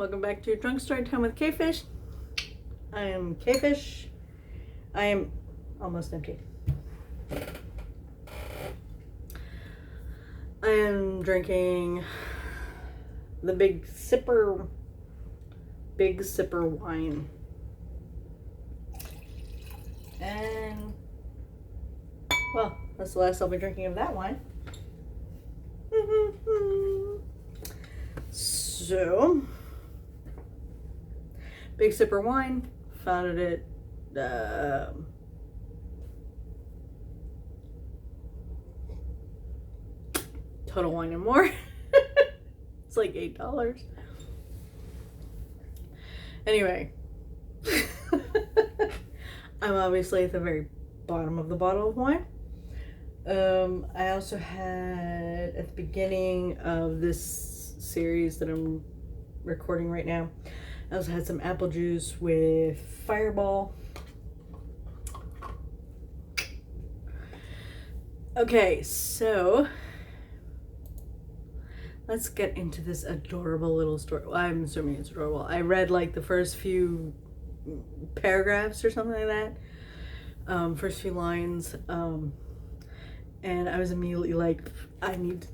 welcome back to Drunk Storytime with Quefish. I am Quefish. I am almost empty. I am drinking the big sipper wine. And, well, that's the last I'll be drinking of that wine. So, Big Sipper Wine, founded at Total Wine and More. It's like $8. Anyway, I'm obviously at the very bottom of the bottle of wine. I also had, at the beginning of this series that I'm recording right now, I also had some apple juice with Fireball. Okay, so let's get into this adorable little story. Well, I'm assuming it's adorable. I read like the first few paragraphs or something like that. First few lines. And I was immediately like, I need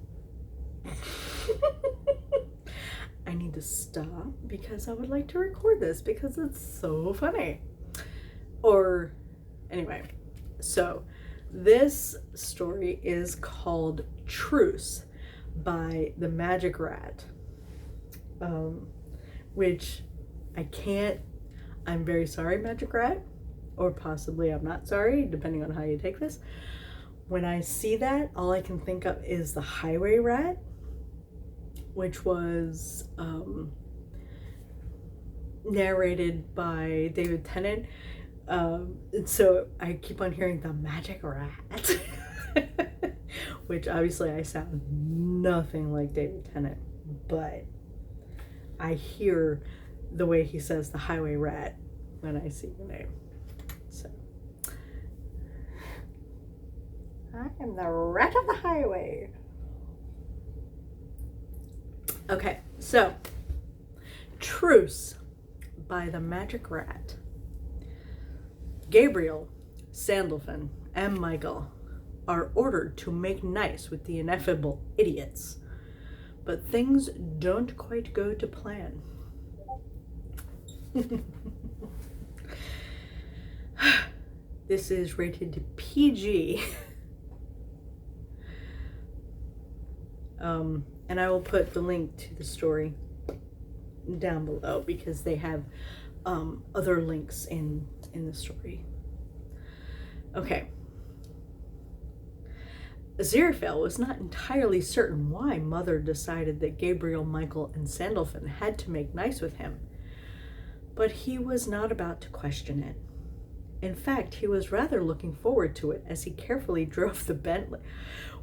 to stop because I would like to record this because it's so funny. Or anyway, so this story is called Truce by the Magic Rat, which I'm very sorry, Magic Rat, or possibly I'm not sorry, depending on how you take this. When I see that, all I can think of is The Highway Rat, which was narrated by David Tennant. So I keep on hearing The Magic Rat, which obviously I sound nothing like David Tennant, but I hear the way he says The Highway Rat when I see the name. So I am the rat of the highway. Okay, so Truce by the Magic Rat. Gabriel, Sandalphon, and Michael are ordered to make nice with the ineffable idiots, but things don't quite go to plan. This is rated PG. And I will put the link to the story down below because they have other links in the story. Okay. Aziraphale was not entirely certain why Mother decided that Gabriel, Michael, and Sandalphon had to make nice with him, but he was not about to question it. In fact, he was rather looking forward to it as he carefully drove the Bentley.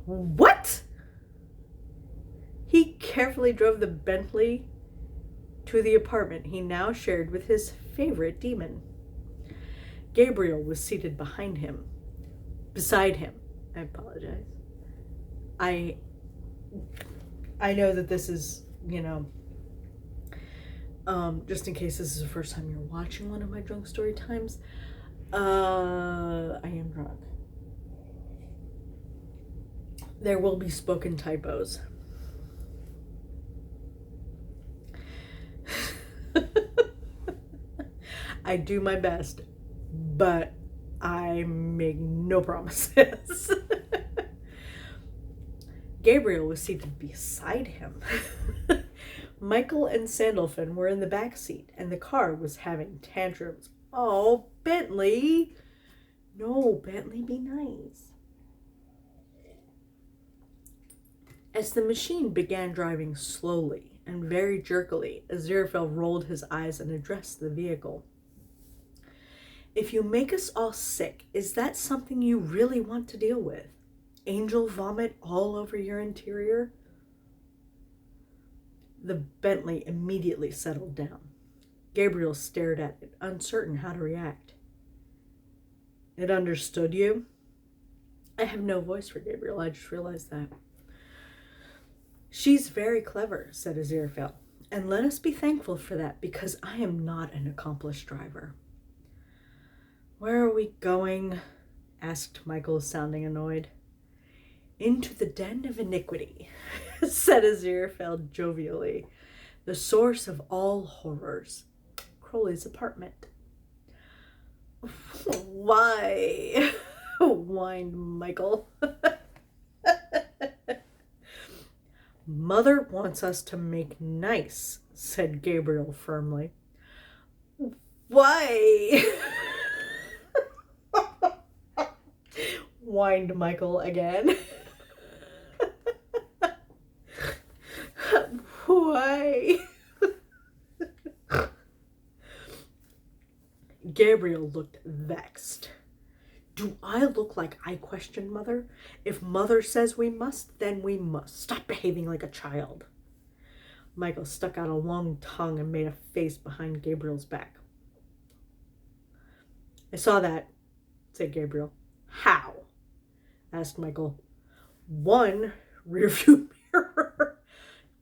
What? He carefully drove the Bentley to the apartment he now shared with his favorite demon. Gabriel was seated beside him. I apologize. I know that this is, just in case this is the first time you're watching one of my drunk story times, I am drunk. There will be spoken typos. I do my best, but I make no promises. Gabriel was seated beside him. Michael and Sandalphon were in the back seat, and the car was having tantrums. Oh, Bentley! No, Bentley, be nice. As the machine began driving slowly and very jerkily, Aziraphale rolled his eyes and addressed the vehicle. If you make us all sick, is that something you really want to deal with? Angel vomit all over your interior? The Bentley immediately settled down. Gabriel stared at it, uncertain how to react. It understood you? I have no voice for Gabriel, I just realized that. She's very clever, said Aziraphale, And let us be thankful for that, because I am not an accomplished driver. Where are we going? Asked Michael, sounding annoyed. Into the den of iniquity, said Aziraphale jovially. The source of all horrors. Crowley's apartment. Why? Whined Michael. Mother wants us to make nice, said Gabriel firmly. Why? Whined Michael again. Why? Gabriel looked vexed. Do I look like I question Mother? If Mother says we must, then we must. Stop behaving like a child. Michael stuck out a long tongue and made a face behind Gabriel's back. I saw that, said Gabriel. How? Asked Michael. 1, rearview mirror.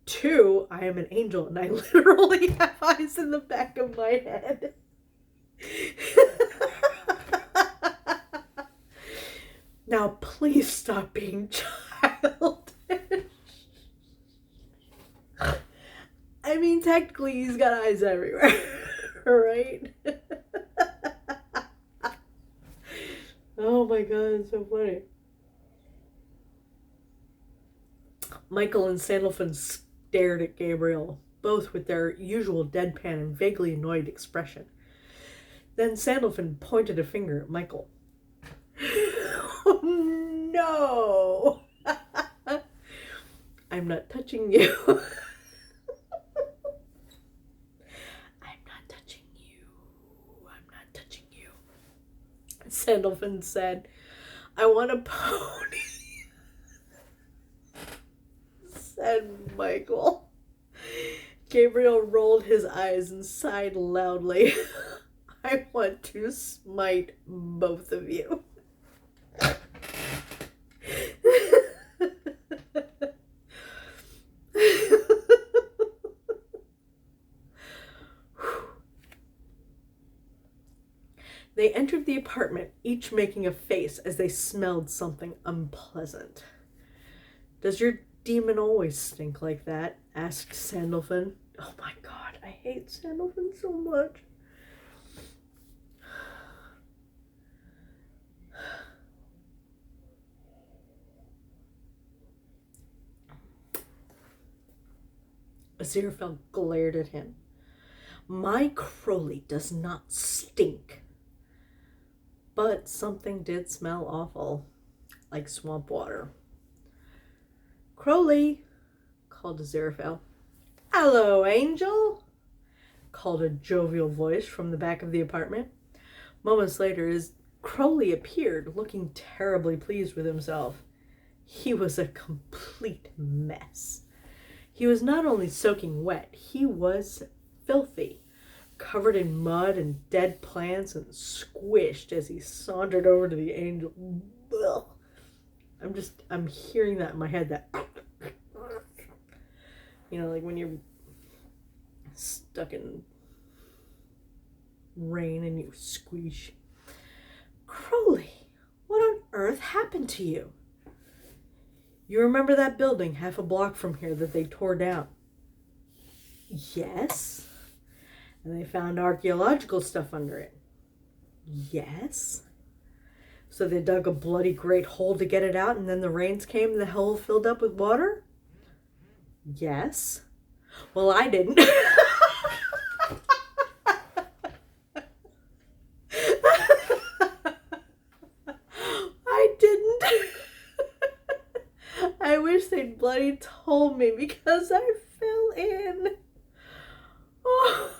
2, I am an angel and I literally have eyes in the back of my head. Now please stop being childish. I mean, technically he's got eyes everywhere, right? Oh my god, it's so funny. Michael and Sandalphon stared at Gabriel, both with their usual deadpan and vaguely annoyed expression. Then Sandalphon pointed a finger at Michael. Oh, no! I'm not touching you. I'm not touching you. I'm not touching you. Sandalphon said, I want a pony. Said Michael. Gabriel rolled his eyes and sighed loudly. I want to smite both of you. They entered the apartment, each making a face as they smelled something unpleasant. Does your demon always stink like that? Asked Sandalphon. Oh my god, I hate Sandalphon so much. Aziraphale glared at him. My Crowley does not stink. But something did smell awful, like swamp water. Crowley, called Aziraphale. Hello, Angel, called a jovial voice from the back of the apartment. Moments later, as Crowley appeared, looking terribly pleased with himself. He was a complete mess. He was not only soaking wet, he was filthy, covered in mud and dead plants and squished as he sauntered over to the angel. Ugh. I'm hearing that in my head, that, like when you're stuck in rain and you squeeze. Crowley, what on earth happened to you? You remember that building half a block from here that they tore down? Yes. And they found archaeological stuff under it? Yes. So they dug a bloody great hole to get it out, and then the rains came and the hole filled up with water? Yes. Well, I didn't. I didn't. I wish they'd bloody told me, because I fell in. Oh.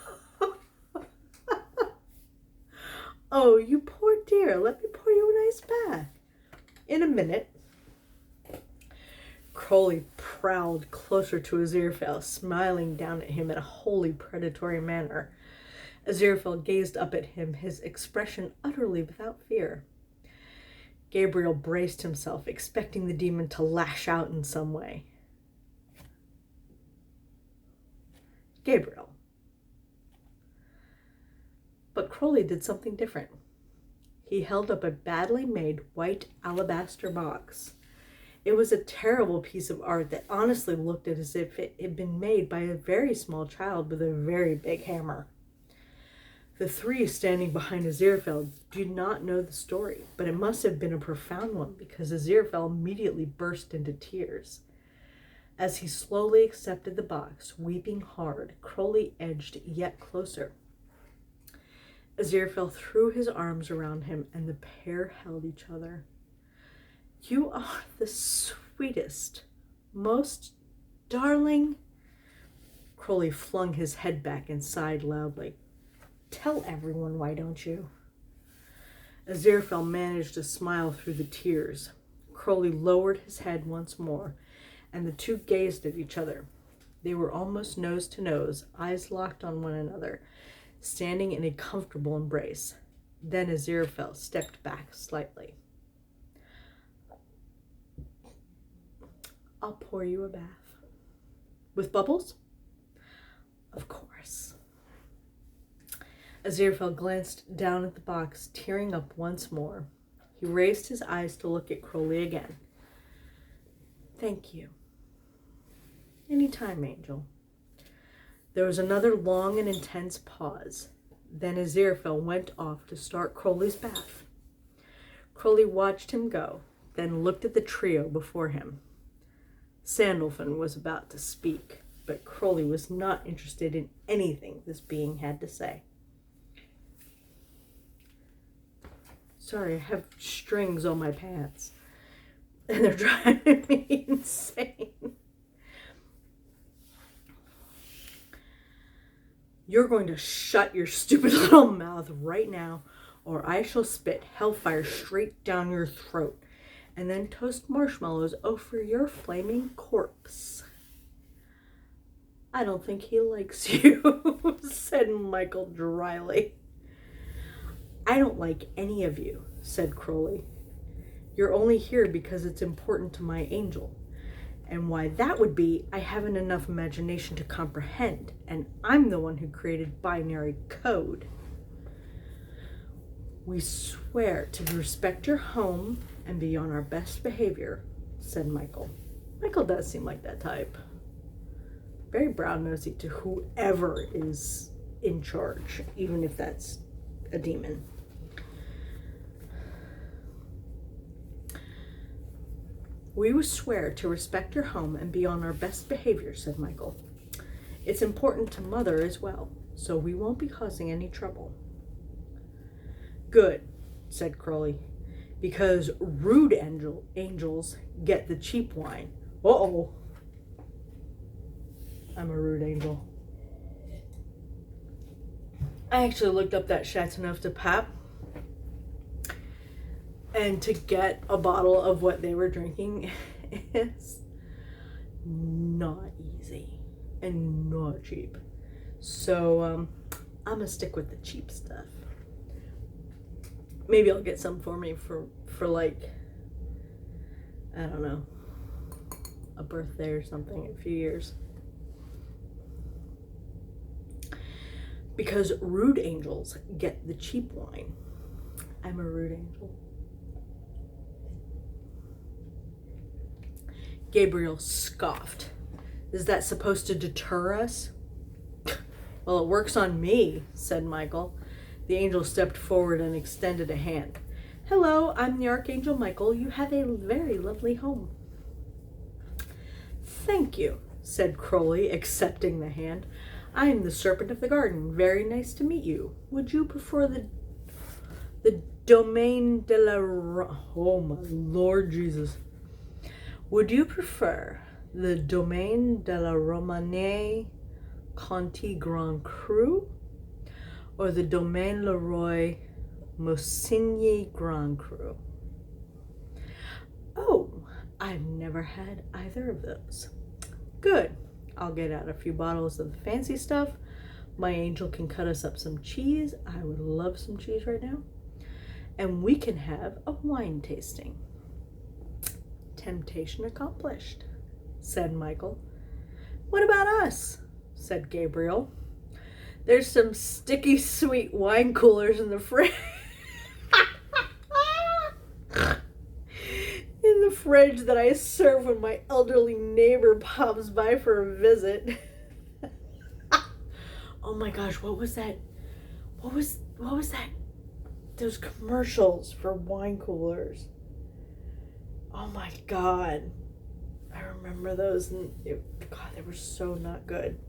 Oh, you poor dear. Let me pour you a nice bath. In a minute. Crowley prowled closer to Aziraphale, smiling down at him in a wholly predatory manner. Aziraphale gazed up at him, his expression utterly without fear. Gabriel braced himself, expecting the demon to lash out in some way. Gabriel. But Crowley did something different. He held up a badly made white alabaster box. It was a terrible piece of art that honestly looked as if it had been made by a very small child with a very big hammer. The three standing behind Aziraphale did not know the story, but it must have been a profound one because Aziraphale immediately burst into tears. As he slowly accepted the box, weeping hard, Crowley edged yet closer. Aziraphale threw his arms around him, and the pair held each other. "You are the sweetest, most darling..." Crowley flung his head back and sighed loudly. "Tell everyone, why don't you?" Aziraphale managed to smile through the tears. Crowley lowered his head once more, and the two gazed at each other. They were almost nose to nose, eyes locked on one another, standing in a comfortable embrace. Then Aziraphale stepped back slightly. "I'll pour you a bath." "With bubbles?" "Of course." Aziraphale glanced down at the box, tearing up once more. He raised his eyes to look at Crowley again. "Thank you." "Any time, Angel." There was another long and intense pause. Then Aziraphale went off to start Crowley's bath. Crowley watched him go, then looked at the trio before him. Sandalphon was about to speak, but Crowley was not interested in anything this being had to say. "Sorry, I have strings on my pants, and they're driving me insane." "You're going to shut your stupid little mouth right now, or I shall spit hellfire straight down your throat, and then toast marshmallows over your flaming corpse." "I don't think he likes you," said Michael dryly. "I don't like any of you," said Crowley. "You're only here because it's important to my angel. And why that would be, I haven't enough imagination to comprehend, and I'm the one who created binary code." "We swear to respect your home and be on our best behavior," said Michael. Michael does seem like that type. Very brown-nosy to whoever is in charge, even if that's a demon. "We will swear to respect your home and be on our best behavior," said Michael. "It's important to Mother as well, so we won't be causing any trouble." "Good," said Crowley, "because rude angels get the cheap wine." Uh-oh. I'm a rude angel. I actually looked up that Chateauneuf de Pape, and to get a bottle of what they were drinking is not easy and not cheap. So I'm gonna stick with the cheap stuff. Maybe I'll get some for me for like, I don't know, a birthday or something in a few years. Because rude angels get the cheap wine. I'm a rude angel. Gabriel scoffed. "Is that supposed to deter us?" "Well, it works on me," said Michael. The angel stepped forward and extended a hand. "Hello, I'm the Archangel Michael. You have a very lovely home." "Thank you," said Crowley, accepting the hand. "I'm the Serpent of the Garden. Very nice to meet you. Would you prefer the Domaine de la... Oh, my Lord Jesus. Would you prefer the Domaine de la Romane Conti Grand Cru or the Domaine Leroy Mossigny Grand Cru?" "Oh, I've never had either of those." "Good. I'll get out a few bottles of the fancy stuff. My angel can cut us up some cheese. I would love some cheese right now. And we can have a wine tasting." "Temptation accomplished," said Michael. "What about us?" said Gabriel. There's some sticky sweet wine coolers in the fridge. In the fridge that I serve when my elderly neighbor pops by for a visit. Oh my gosh, what was that? What was that? Those commercials for wine coolers. Oh my God. I remember those, and God, they were so not good.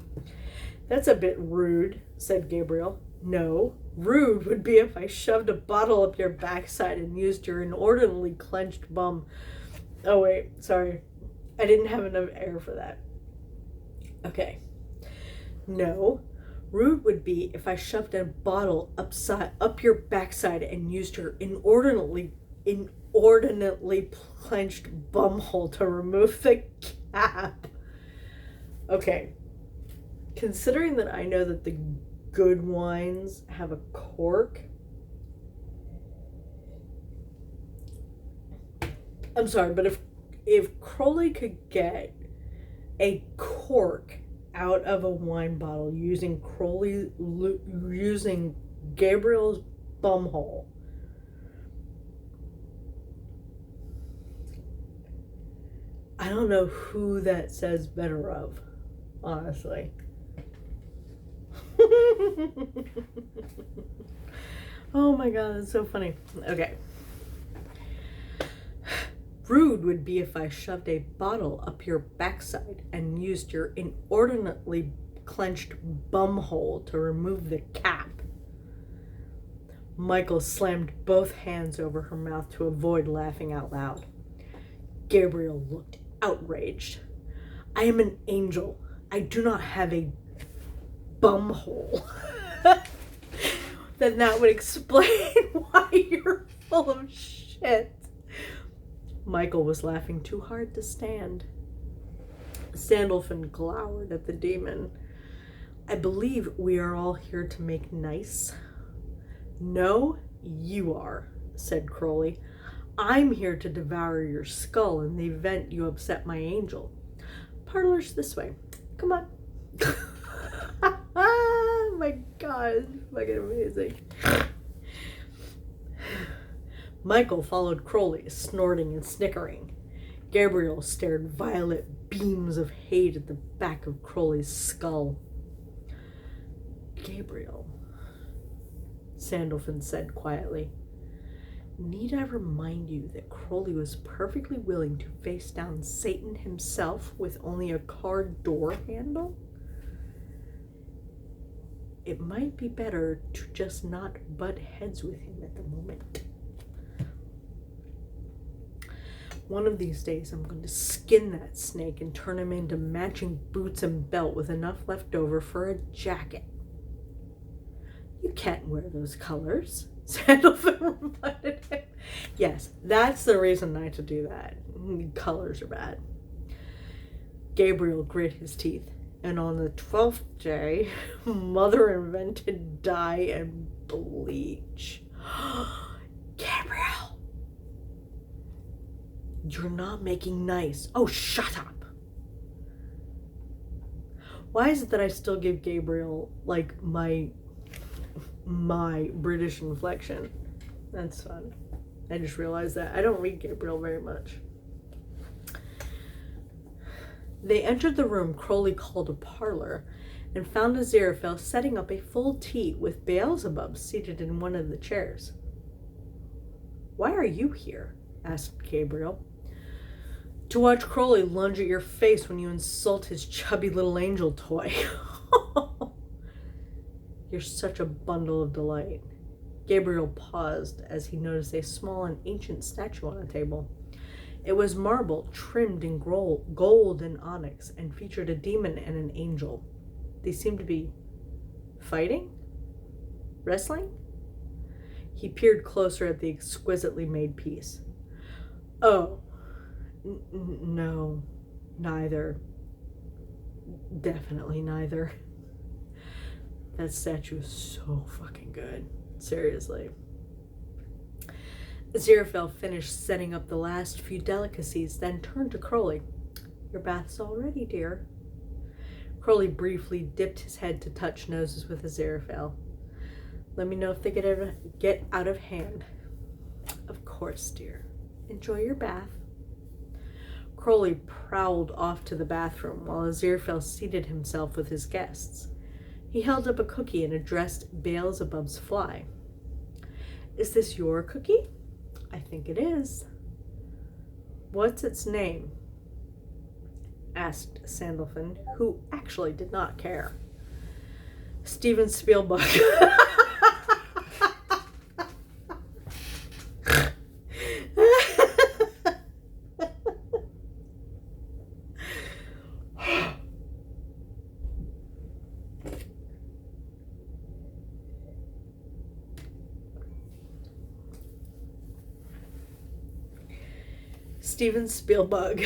That's a bit rude, said Gabriel. No, rude would be if I shoved a bottle up your backside and used your inordinately clenched bum. Oh wait, sorry. I didn't have enough air for that. Okay. No, rude would be if I shoved a bottle up your backside and used your inordinately clenched bumhole to remove the cap. Okay. Considering that I know that the good wines have a cork. I'm sorry, but if Crowley could get a cork out of a wine bottle using Gabriel's bumhole, I don't know who that says better of, honestly. Oh my God, that's so funny. Okay. Rude would be if I shoved a bottle up your backside and used your inordinately clenched bumhole to remove the cap. Michael slammed both hands over her mouth to avoid laughing out loud. Gabriel looked outraged. I am an angel. I do not have a bumhole. Then that would explain why you're full of shit. Michael was laughing too hard to stand. Sandalphon glowered at the demon. I believe we are all here to make nice. No, you are, said Crowley. I'm here to devour your skull in the event you upset my angel. Parlor's this way. Come on. Oh my God, it's fucking amazing. Michael followed Crowley, snorting and snickering. Gabriel stared violet beams of hate at the back of Crowley's skull. Gabriel, Sandalphon said quietly, need I remind you that Crowley was perfectly willing to face down Satan himself with only a car door handle? It might be better to just not butt heads with him at the moment. One of these days I'm going to skin that snake and turn him into matching boots and belt with enough left over for a jacket. You can't wear those colors, Sandalphon reminded him. Yes, that's the reason not to do that. Colors are bad. Gabriel grit his teeth. And on the 12th day, Mother invented dye and bleach. Gabriel! You're not making nice. Oh, shut up! Why is it that I still give Gabriel, like, my British inflection? That's fun. I just realized that. I don't read Gabriel very much. They entered the room Crowley called a parlor and found Aziraphale setting up a full tea with Beelzebub seated in one of the chairs. Why are you here? Asked Gabriel. To watch Crowley lunge at your face when you insult his chubby little angel toy. You're such a bundle of delight. Gabriel paused as he noticed a small and ancient statue on a table. It was marble, trimmed in gold and onyx, and featured a demon and an angel. They seemed to be fighting? Wrestling? He peered closer at the exquisitely made piece. Oh, no, neither. Definitely neither. That statue is so fucking good. Seriously. Aziraphale finished setting up the last few delicacies, then turned to Crowley. Your bath's all ready, dear. Crowley briefly dipped his head to touch noses with Aziraphale. Let me know if they get out of hand. Of course, dear. Enjoy your bath. Crowley prowled off to the bathroom while Aziraphale seated himself with his guests. He held up a cookie and addressed Beelzebub's fly. Is this your cookie? I think it is. What's its name? Asked Sandalphon, who actually did not care. Steven Spielberg. Steven Spielberg,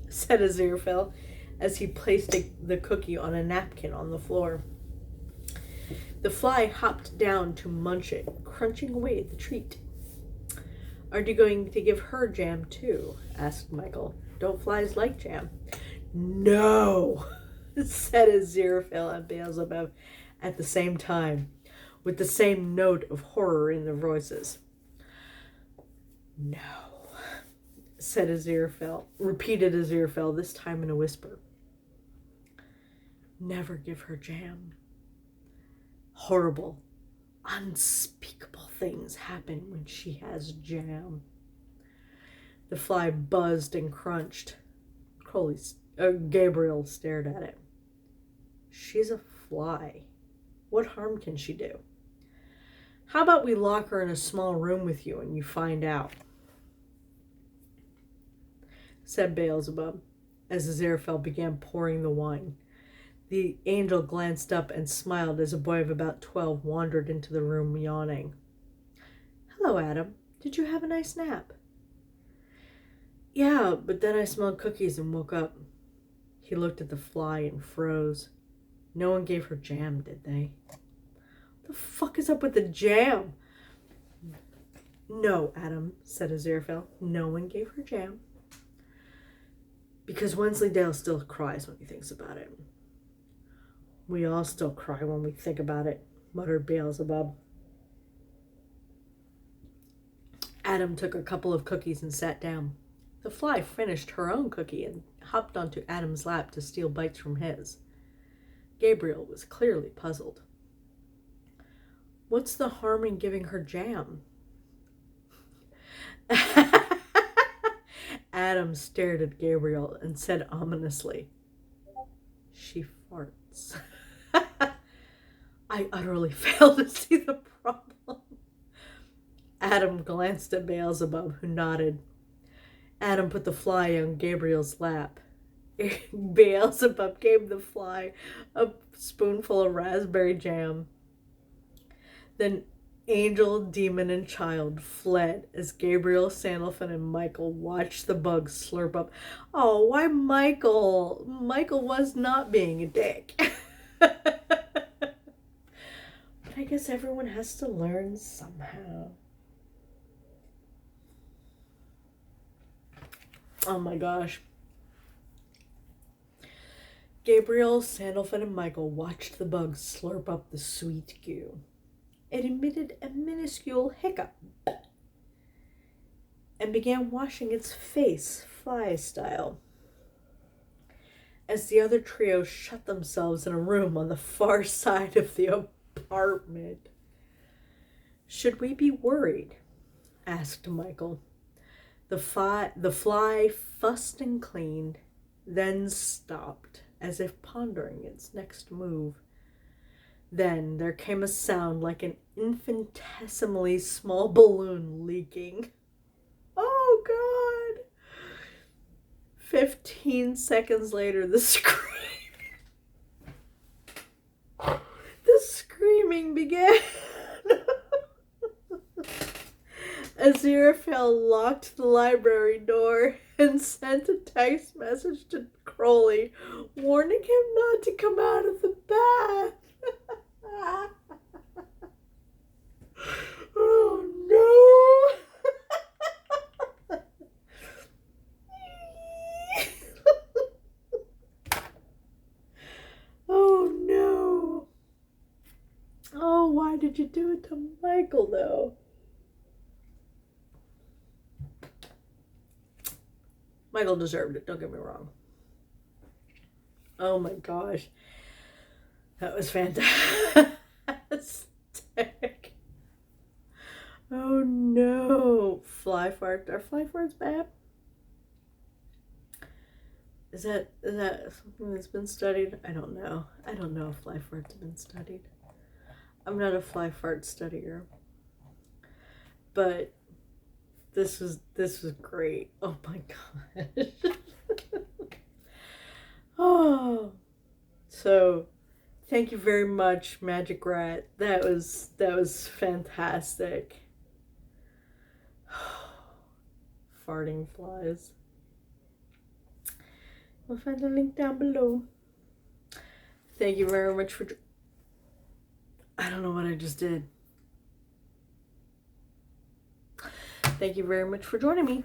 said Aziraphale as he placed the cookie on a napkin on the floor. The fly hopped down to munch it, crunching away at the treat. Are you going to give her jam too? Asked Michael. Don't flies like jam? No, said Aziraphale and Beelzebub at the same time, with the same note of horror in their voices. No, said Aziraphale, repeated Aziraphale, this time in a whisper. Never give her jam. Horrible, unspeakable things happen when she has jam. The fly buzzed and crunched. Gabriel stared at it. She's a fly. What harm can she do? How about we lock her in a small room with you and you find out? Said Beelzebub, as Aziraphale began pouring the wine. The angel glanced up and smiled as a boy of about 12 wandered into the room, yawning. Hello, Adam. Did you have a nice nap? Yeah, but then I smelled cookies and woke up. He looked at the fly and froze. No one gave her jam, did they? What the fuck is up with the jam? No, Adam, said Aziraphale. No one gave her jam. Because Wensleydale still cries when he thinks about it. We all still cry when we think about it, muttered Beelzebub. Adam took a couple of cookies and sat down. The fly finished her own cookie and hopped onto Adam's lap to steal bites from his. Gabriel was clearly puzzled. What's the harm in giving her jam? Adam stared at Gabriel and said ominously, She farts. I utterly fail to see the problem. Adam glanced at Beelzebub, who nodded. Adam put the fly on Gabriel's lap. Beelzebub gave the fly a spoonful of raspberry jam. Then angel, demon, and child fled as Gabriel, Sandalphon, and Michael watched the bug slurp up. Oh, why Michael? Michael was not being a dick. But I guess everyone has to learn somehow. Oh my gosh. Gabriel, Sandalphon, and Michael watched the bug slurp up the sweet goo. It emitted a minuscule hiccup and began washing its face, fly style, as the other trio shut themselves in a room on the far side of the apartment. Should we be worried? Asked Michael. The fly fussed and cleaned, then stopped, as if pondering its next move. Then there came a sound like an infinitesimally small balloon leaking. Oh, God! 15 seconds later, the screaming began. Aziraphale locked the library door and sent a text message to Crowley, warning him not to come out of the bath. Oh no! did you do it to Michael, though? Michael deserved it, don't get me wrong. Oh my gosh. That was fantastic. Oh no. Fly farts. Are fly farts bad? Is that something that's been studied? I don't know. I don't know if fly farts have been studied. I'm not a fly fart studier. But this was great. Oh my gosh. Oh. So thank you very much, Magic Rat. That was fantastic. Farting flies. We'll find the link down below. Thank you very much for... I don't know what I just did. Thank you very much for joining me.